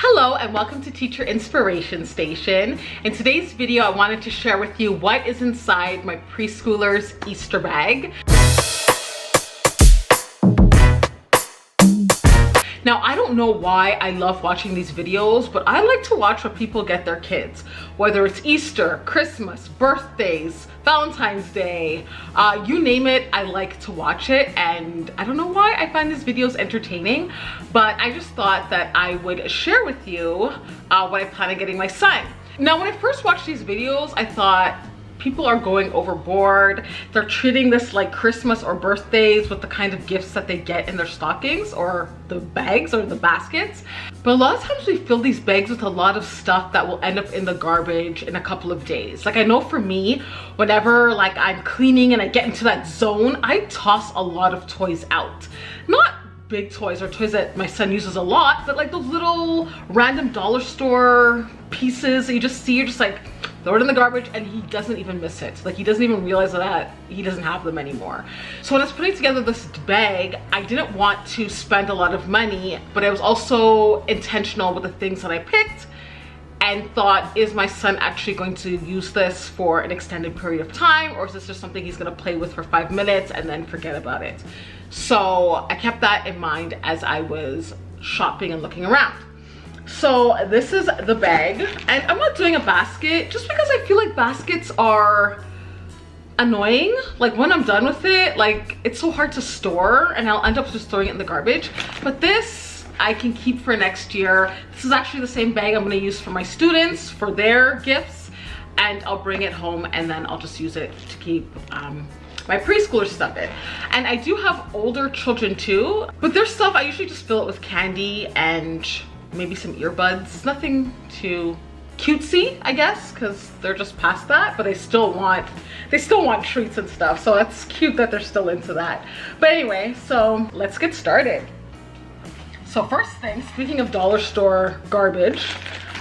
Hello and welcome to Teacher Inspiration Station. In today's video, I wanted to share with you what is inside my preschooler's Easter bag. Now, I don't know why I love watching these videos, but I like to watch what people get their kids. Whether it's Easter, Christmas, birthdays, Valentine's Day, you name it, I like to watch it. And I don't know why I find these videos entertaining, but I just thought that I would share with you what I plan on getting my son. Now, when I first watched these videos, I thought, people are going overboard. They're treating this like Christmas or birthdays with the kind of gifts that they get in their stockings or the bags or the baskets. But a lot of times we fill these bags with a lot of stuff that will end up in the garbage in a couple of days. Like, I know for me, whenever like I'm cleaning and I get into that zone, I toss a lot of toys out. Not big toys or toys that my son uses a lot, but like those little random dollar store pieces that you just see, you're just like, throw it in the garbage, and he doesn't even miss it. Like, he doesn't even realize that he doesn't have them anymore. So when I was putting together this bag, I didn't want to spend a lot of money, but I was also intentional with the things that I picked and thought, is my son actually going to use this for an extended period of time, or is this just something he's gonna play with for 5 minutes and then forget about it? So I kept that in mind as I was shopping and looking around. So this is the bag, and I'm not doing a basket just because I feel like baskets are annoying. Like, when I'm done with it, like, it's so hard to store and I'll end up just throwing it in the garbage. But this I can keep for next year. This is actually the same bag I'm going to use for my students for their gifts, and I'll bring it home and then I'll just use it to keep my preschooler stuff in. And I do have older children too, but their stuff I usually just fill it with candy and maybe some earbuds. Nothing too cutesy, I guess, because they're just past that, but they still want treats and stuff. So that's cute that they're still into that. But anyway, so let's get started. So first thing, speaking of dollar store garbage,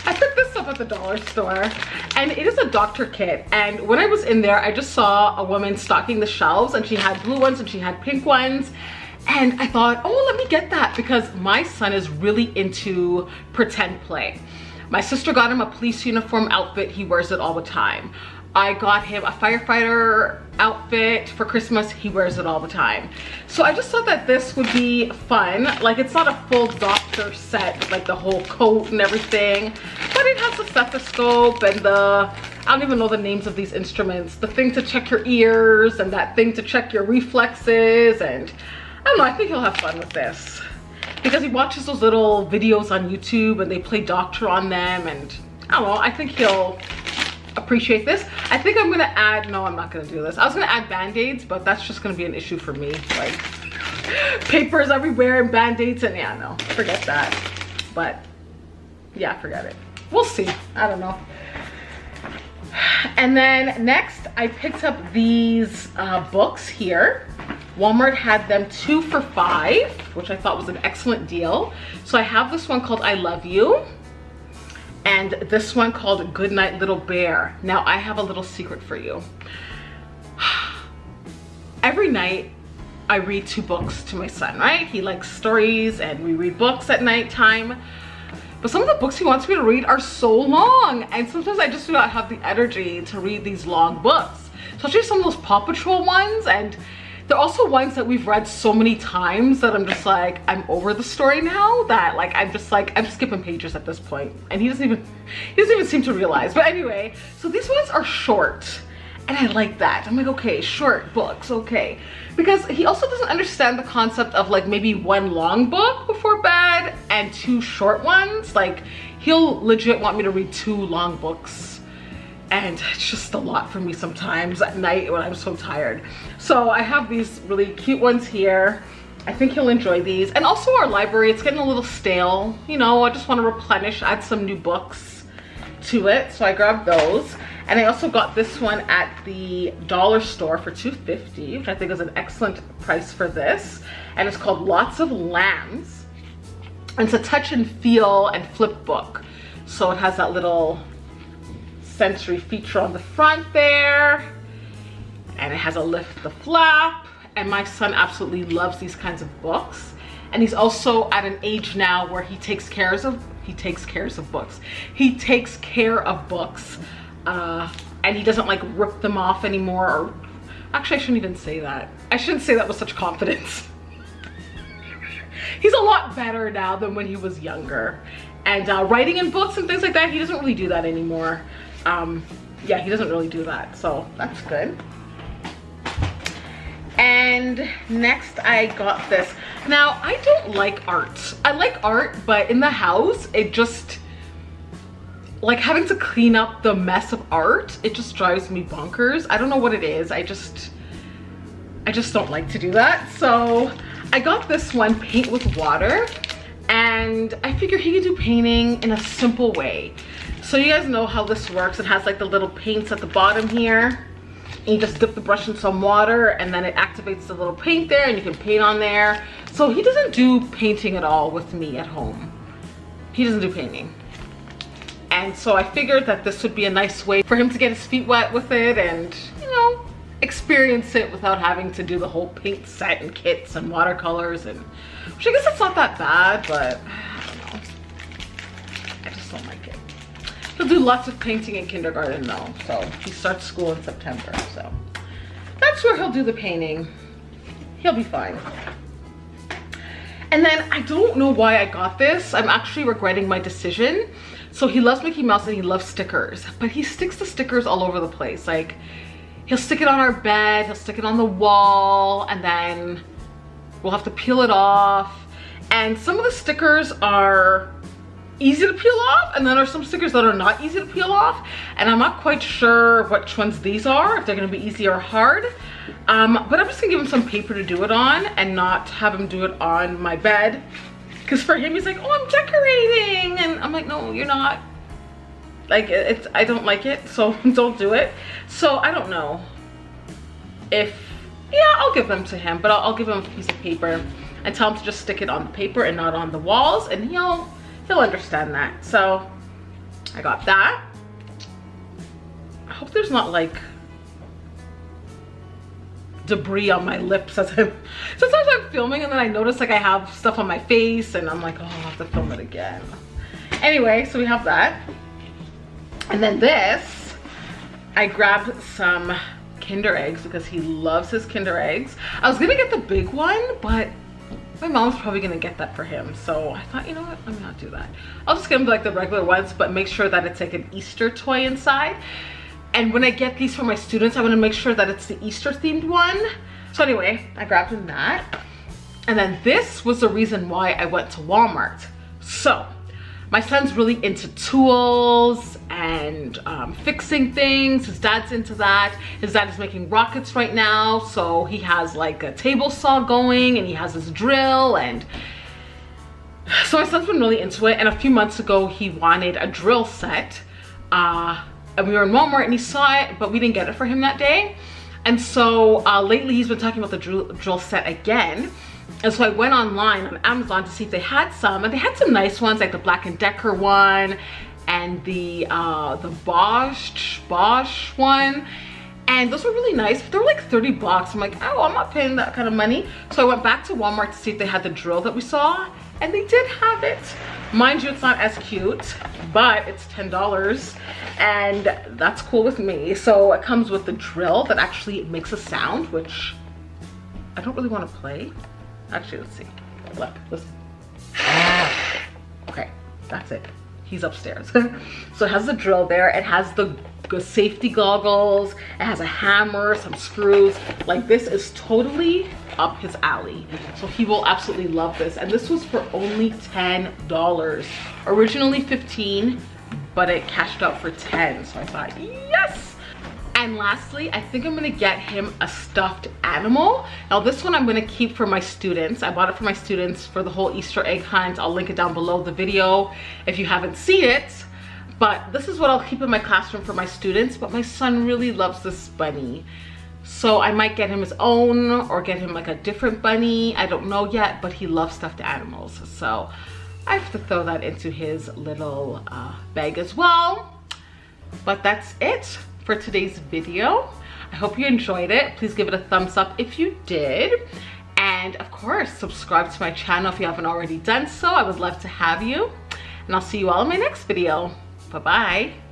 I picked this up at the dollar store, and it is a doctor kit. And when I was in there, I just saw a woman stocking the shelves, and she had blue ones and she had pink ones. And I thought, oh, let me get that, because my son is really into pretend play. My sister got him a police uniform outfit. He wears it all the time. I got him a firefighter outfit for Christmas. He wears it all the time. So I just thought that this would be fun. Like, it's not a full doctor set with like the whole coat and everything, but it has a stethoscope and I don't even know the names of these instruments. The thing to check your ears and that thing to check your reflexes, and I don't know, I think he'll have fun with this because he watches those little videos on YouTube and they play doctor on them, and I don't know, I think he'll appreciate this. I think I'm gonna add, no, I'm not gonna do this. I was gonna add band-aids, but that's just gonna be an issue for me. Like, papers everywhere and band-aids, and yeah, no, forget that. But yeah, forget it. We'll see, I don't know. And then next, I picked up these books here. Walmart had them 2 for $5, which I thought was an excellent deal. So I have this one called I Love You, and this one called Good Night Little Bear. Now, I have a little secret for you. Every night I read 2 books to my son, right? He likes stories and we read books at nighttime. But some of the books he wants me to read are so long, and sometimes I just do not have the energy to read these long books. Especially some of those Paw Patrol ones, and they're also ones that we've read so many times that I'm just like, I'm over the story now, that like I'm skipping pages at this point, and he doesn't even seem to realize. But anyway, so these ones are short, and I like that. I'm like, okay, short books, okay. Because he also doesn't understand the concept of like maybe 1 long book before bed and 2 short ones. Like, he'll legit want me to read 2 long books, and it's just a lot for me sometimes at night when I'm so tired. So I have these really cute ones here. I think he'll enjoy these. And also our library, it's getting a little stale. You know, I just want to replenish, add some new books to it. So I grabbed those. And I also got this one at the dollar store for $2.50, which I think is an excellent price for this. And it's called Lots of Lambs. And it's a touch and feel and flip book. So it has that little sensory feature on the front there, and it has a lift the flap, and my son absolutely loves these kinds of books. And he's also at an age now where he takes care he takes care of books. He takes care of books, and he doesn't like rip them off anymore. Or actually, I shouldn't even say that. I shouldn't say that with such confidence. He's a lot better now than when he was younger. And writing in books and things like that, he doesn't really do that anymore. Yeah, he doesn't really do that, so that's good. And next I got this. Now, I don't like art. I like art, but in the house, it just, like having to clean up the mess of art, it just drives me bonkers. I don't know what it is. I just don't like to do that. So I got this one, paint with water, and I figure he can do painting in a simple way. So you guys know how this works. It has like the little paints at the bottom here. And you just dip the brush in some water and then it activates the little paint there and you can paint on there. So he doesn't do painting at all with me at home. He doesn't do painting. And so I figured that this would be a nice way for him to get his feet wet with it and, you know, experience it without having to do the whole paint set and kits and watercolors, and which I guess it's not that bad, but I don't know. I just don't like it. He'll do lots of painting in kindergarten though, so he starts school in September, so that's where he'll do the painting. He'll be fine. And then I don't know why I got this. I'm actually regretting my decision. So he loves Mickey Mouse and he loves stickers, but he sticks the stickers all over the place. Like, he'll stick it on our bed, he'll stick it on the wall, and then we'll have to peel it off. And some of the stickers are easy to peel off, and then there are some stickers that are not easy to peel off. And I'm not quite sure which ones these are, if they're gonna be easy or hard. But I'm just gonna give him some paper to do it on and not have him do it on my bed. Because for him, he's like, oh, I'm decorating. And I'm like, no, you're not. Like, I don't like it, so don't do it. So I don't know if, yeah, I'll give them to him, but I'll give him a piece of paper and tell him to just stick it on the paper and not on the walls, and he'll understand that. So I got that. I hope there's not like debris on my lips as I'm, sometimes I'm filming and then I notice like I have stuff on my face and I'm like, oh, I'll have to film it again. Anyway, so we have that. And then this, I grabbed some Kinder eggs because he loves his Kinder eggs. I was gonna get the big one, but my mom's probably gonna get that for him. So I thought, you know what, let me not do that. I'll just get him like the regular ones, but make sure that it's like an Easter toy inside. And when I get these for my students, I want to make sure that it's the Easter themed one. So anyway, I grabbed him that. And then this was the reason why I went to Walmart. So my son's really into tools and fixing things. His dad's into that. His dad is making rockets right now. So he has like a table saw going and he has his drill, and so my son's been really into it. And a few months ago, he wanted a drill set. And we were in Walmart and he saw it, but we didn't get it for him that day. And so lately he's been talking about the drill set again. And so I went online on Amazon to see if they had some, and they had some nice ones, like the Black & Decker one and the Bosch one. And those were really nice, but they were like 30 bucks. I'm like, oh, I'm not paying that kind of money. So I went back to Walmart to see if they had the drill that we saw, and they did have it. Mind you, it's not as cute, but it's $10 and that's cool with me. So it comes with the drill that actually makes a sound, which I don't really want to play. Actually, let's see. Look, listen. Okay, that's it. He's upstairs. So it has the drill there. It has the safety goggles. It has a hammer, some screws. Like, this is totally up his alley. So he will absolutely love this. And this was for only $10. Originally $15, but it cashed out for $10. So I thought, yes. And lastly, I think I'm gonna get him a stuffed animal. Now this one I'm gonna keep for my students. I bought it for my students for the whole Easter egg hunt. I'll link it down below the video if you haven't seen it. But this is what I'll keep in my classroom for my students. But my son really loves this bunny. So I might get him his own or get him like a different bunny. I don't know yet, but he loves stuffed animals. So I have to throw that into his little bag as well. But that's it for today's video. I hope you enjoyed it. Please give it a thumbs up if you did. And of course, subscribe to my channel if you haven't already done so. I would love to have you. And and I'll see you all in my next video. Bye-bye.